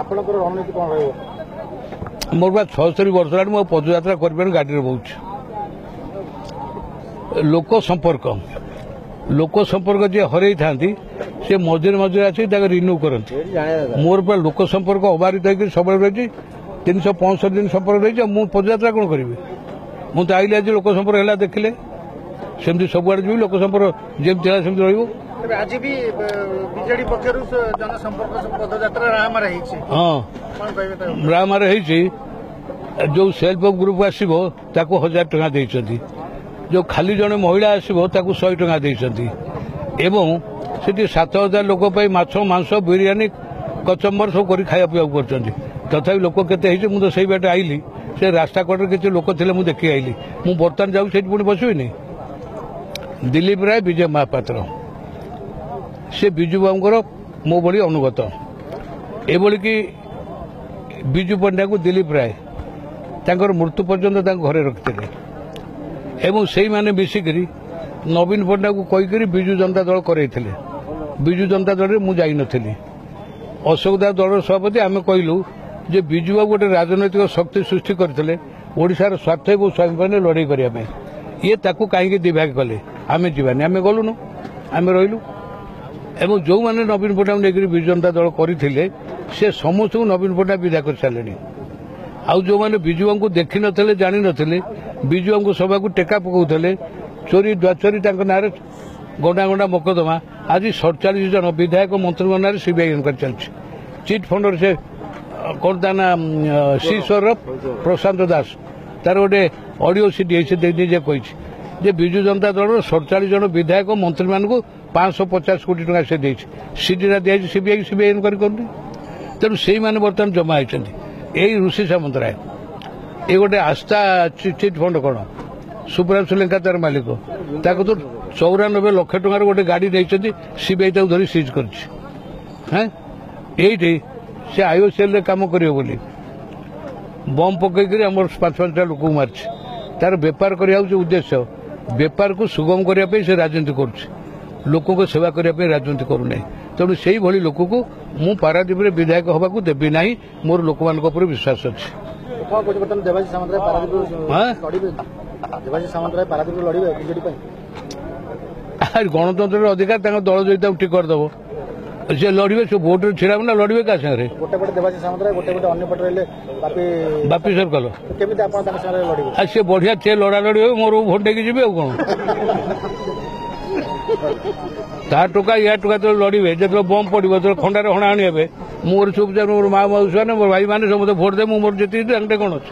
ଆପଣଙ୍କର ରଣନୀତି କ'ଣ ରହିବ? ମୋର ବା 76 ବର୍ଷ ହେଲାଣି ମୁଁ ପଦଯାତ୍ରା କରିପାରୁନି, ଗାଡ଼ିରେ ବହୁଛି। ଲୋକ ସମ୍ପର୍କ ଯିଏ ହରେଇଥାନ୍ତି ସେ ମଝିରେ ମଝିରେ ଆସି ତାକୁ ରିନ୍ୟୁ କରନ୍ତି। ମୋର ବା ଲୋକ ସମ୍ପର୍କ ଅବାରିତ ହେଇକି ସବୁବେଳେ ରହିଛି, 365 ଦିନ ସମ୍ପର୍କ ରହିଛି। ମୁଁ ପଦଯାତ୍ରା କ'ଣ କରିବି? ମୁଁ ତ ଆଇଲି ଆଜି ଲୋକ ସମ୍ପର୍କ ହେଲା ଦେଖିଲେ, ସେମିତି ସବୁଆଡ଼େ ଯିବି, ଲୋକ ସମ୍ପର୍କ ଯେମିତି ହେଲା ସେମିତି ରହିବ। ଆଜି ବି ବିଜେଡି ପକ୍ଷରୁ ଜନସମ୍ପର୍କ ପଦଯାତ୍ରା ରାହାମାରେ ହେଇଛି। ହଁ, ରାହାମାରେ ହେଇଛି। ଯୋଉ ସେଲ୍ଫ ହେଲ୍ପ ଗ୍ରୁପ ଆସିବ ତାକୁ 1000 ଟଙ୍କା ଦେଇଛନ୍ତି, ଯୋଉ ଖାଲି ଜଣେ ମହିଳା ଆସିବ ତାକୁ 100 ଟଙ୍କା ଦେଇଛନ୍ତି, ଏବଂ ସେଠି 7000 ଲୋକ ପାଇଁ ମାଛ, ମାଂସ, ବିରିୟାନୀ, କଚମ୍ବର ସବୁ କରି ଖାଇବା ପିଇବାକୁ କରୁଛନ୍ତି। ତଥାପି ଲୋକ କେତେ ହେଇଛି? ମୁଁ ତ ସେଇ ବାଟେ ଆଇଲି, ସେ ରାସ୍ତା କଡ଼ରେ କିଛି ଲୋକ ଥିଲେ, ମୁଁ ଦେଖି ଆଇଲି। ମୁଁ ବର୍ତ୍ତମାନ ଯାଉଛି ସେଇଠି ପୁଣି ବସିବିନି। ଦିଲ୍ଲୀପ ରାୟ, ବିଜୟ ମହାପାତ୍ର, ସେ ବିଜୁ ବାବୁଙ୍କର ମୋ ଭଳି ଅନୁଗତ। ଏଭଳିକି ବିଜୁ ପଣ୍ଡାଙ୍କୁ ଦିଲ୍ଲୀପ ରାୟ ତାଙ୍କର ମୃତ୍ୟୁ ପର୍ଯ୍ୟନ୍ତ ତାଙ୍କ ଘରେ ରଖିଥିଲେ, ଏବଂ ସେଇମାନେ ମିଶିକରି ନବୀନ ପଣ୍ଡାଙ୍କୁ କହିକରି ବିଜୁ ଜନତା ଦଳ କରାଇଥିଲେ। ବିଜୁ ଜନତା ଦଳରେ ମୁଁ ଯାଇନଥିଲି। ଅଶୋକ ଦାସ ଦଳର ସଭାପତି ଆମେ କହିଲୁ ଯେ ବିଜୁ ବାବୁ ଗୋଟେ ରାଜନୈତିକ ଶକ୍ତି ସୃଷ୍ଟି କରିଥିଲେ ଓଡ଼ିଶାର ସ୍ୱାର୍ଥ ଏବଂ ସ୍ୱାଭିମାନ ଲଢ଼େଇ କରିବା ପାଇଁ। ଇଏ ତାକୁ କାହିଁକି ଦିଭାଗ କଲେ? ଆମେ ଯିବାନି, ଆମେ ଗଲୁନୁ, ଆମେ ରହିଲୁ। ଏବଂ ଯେଉଁମାନେ ନବୀନ ପଟ୍ଟନାୟକ ନେଇକରି ବିଜୁ ଜନତା ଦଳ କରିଥିଲେ ସେ ସମସ୍ତଙ୍କୁ ନବୀନ ପଟ୍ଟନାୟକ ବିଦା କରିସାରିଲେଣି। ଆଉ ଯେଉଁମାନେ ବିଜୁବାବୁଙ୍କୁ ଦେଖିନଥିଲେ, ଜାଣିନଥିଲେ, ବିଜୁବାବୁଙ୍କ ସଭାକୁ ଟେକା ପକାଉଥିଲେ, ଚୋରି ଦ୍ୱାଚୋରି ତାଙ୍କ ନାଁରେ ଗଣ୍ଡା ଗଣ୍ଡା ମକଦ୍ଦମା, ଆଜି 47 ଜଣ ବିଧାୟକ ମନ୍ତ୍ରୀଙ୍କ ନାଁରେ ସିବିଆଇ ଇନକ୍ୱାରି ଚାଲିଛି। ଚିଟ୍ ଫଣ୍ଡର ସେ କ'ଣ ତା ନା ଶ୍ରୀଶ୍ୱରର ପ୍ରଶାନ୍ତ ଦାସ, ତାର ଗୋଟେ ଅଡିଓ ସିଡି ସେ ନିଜେ କହିଛି ଯେ ବିଜୁ ଜନତା ଦଳର 47 ଜଣ ବିଧାୟକ ମନ୍ତ୍ରୀମାନଙ୍କୁ 550 କୋଟି ଟଙ୍କା ସେ ଦେଇଛି। ସିଡିଟା ଦିଆଯାଇଛି ସିବିଆଇ ଇନକ୍ୱାରି କରୁନି। ତେଣୁ ସେଇମାନେ ବର୍ତ୍ତମାନ ଜମା ହେଇଛନ୍ତି। ଏଇ ଋଷି ସାମନ୍ତରାୟ, ଏ ଗୋଟେ ଆସ୍ଥା ଚିଟ୍ ଫଣ୍ଡ କ'ଣ, ସୁବ୍ରାଂଶୁ ଲେଙ୍କା ତାର ମାଲିକ, ତାକୁ ତ 94 ଲକ୍ଷ ଟଙ୍କାର ଗୋଟେ ଗାଡ଼ି ନେଇଛନ୍ତି, ସିବିଆଇ ତାକୁ ଧରି ସିଜ୍ କରିଛି। ହଁ, ଏଇଠି ସେ ଆଇଓସିଏଲ୍ରେ କାମ କରିବ ବୋଲି ବମ୍ ପକେଇକରି ଆମର 5-5ଟା ଲୋକଙ୍କୁ ମାରିଛି। ତାର ବେପାର କରିବା ହେଉଛି ଉଦ୍ଦେଶ୍ୟ। ବେପାରକୁ ସୁଗମ କରିବା ପାଇଁ ସେ ରାଜନୀତି କରୁଛି, ଲୋକଙ୍କ ସେବା କରିବା ପାଇଁ ରାଜନୀତି କରୁନାହିଁ। ତେଣୁ ସେଇଭଳି ଲୋକକୁ ମୁଁ ପାରାଦୀପରେ ବିଧାୟକ ହେବାକୁ ଦେବି ନାହିଁ। ମୋର ଲୋକମାନଙ୍କ ଉପରେ ବିଶ୍ୱାସ ଅଛି। ଗଣତନ୍ତ୍ରର ଅଧିକାର, ତାଙ୍କ ଦଳ ଯଦି ତାଙ୍କୁ ଟିକଟ ଦେବ ସେ ଲଢ଼ିବେ, ସେ ଭୋଟରେ ଛିଡ଼ା ହେବ ନା, ଲଢ଼ିବେ କାହା ସାଙ୍ଗରେ? ଗୋଟେ ପଟେ ଦେବାଶିଷ ସାମନ୍ତରାୟ, ଗୋଟେ ପଟେ ଅନ୍ୟ ପଟେ ରହିଲେ ବାପି ସର୍କଲ। କେମିତି ଆପଣ ତାଙ୍କ ସାଙ୍ଗରେ ଲଢ଼ିବେ? ସେ ବଢିଆ, ସେ ଲଢ଼ାଲଢ଼ି ହେବେ, ମୋର ଭୋଟ ଦେଇକି ଯିବେ ଆଉ କ'ଣ? ତା ଟୋକା ୟା ଟୋକା ଯେତେବେଳେ ଲଢ଼ିବେ, ଯେତେବେଳେ ବମ୍ ପଡ଼ିବ, ଯେତେବେଳେ ଖଣ୍ଡାରେ ହଣାହଣି ହେବେ, ମୋର ଚୁପଚାପ ମୋର ମା ମାଉସୀ ମାନେ, ମୋର ଭାଇମାନେ ସମସ୍ତେ ଭୋଟ ଦେବେ, ମୁଁ ମୋର ଯେତିକି ତାଙ୍କ କ'ଣ ଅଛି।